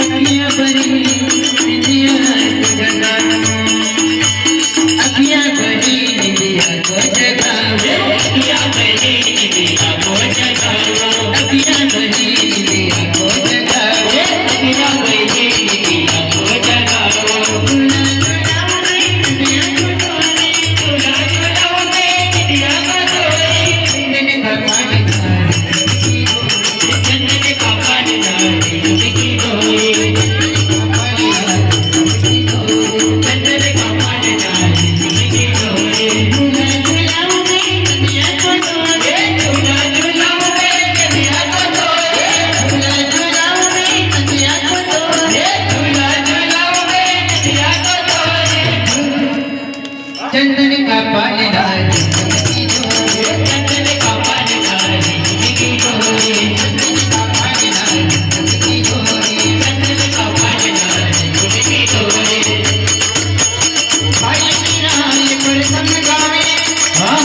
अखियां भरी निंदिया जगावे अखियां भरी निंदिया को जगावे अखियां भरी निंदिया को जगावे अखियां भरी निंदिया को जगावे अखियां भरी निंदिया को जगावे चंदन का पानी डाल जिंदगी डोले चंदन का पानी डाल जिंदगी डोले चंदन का पानी डाल जिंदगी डोले चंदन का पानी डाल जिंदगी डोले भाई मेरा ये प्रसंग गावे हां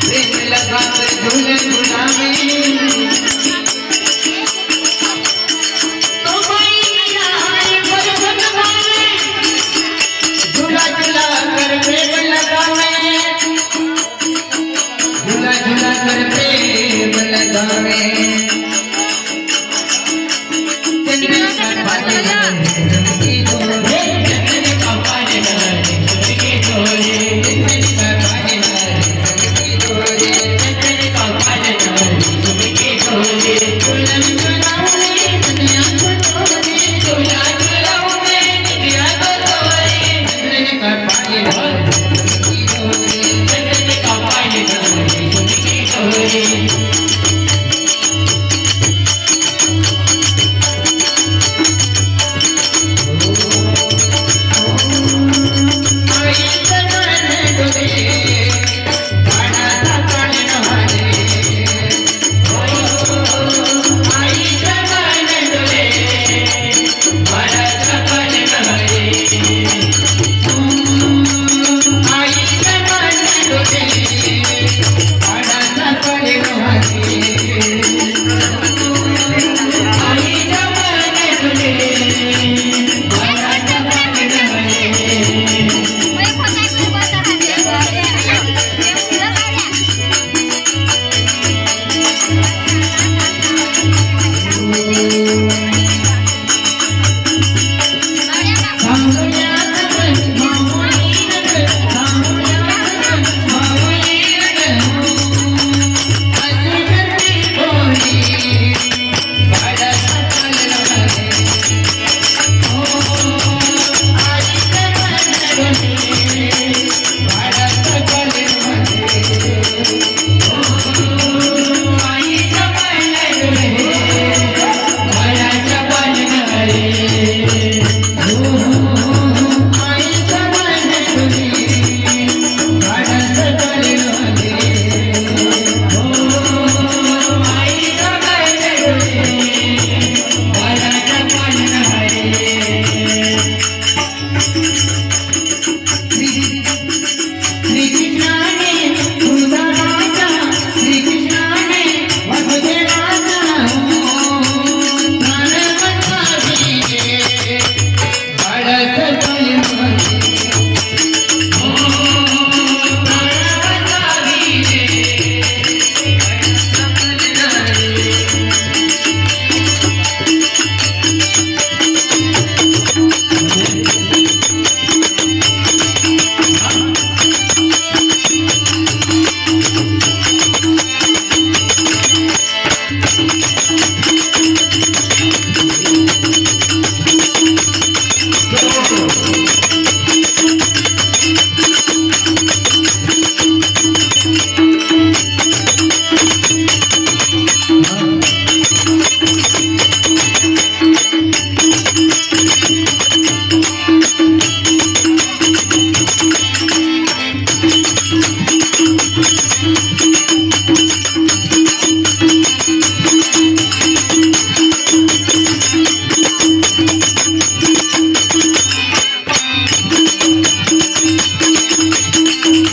प्रेम लगा कर झूले झुलावे झूला झूला कर प्रेम लगावे चंदन का पानी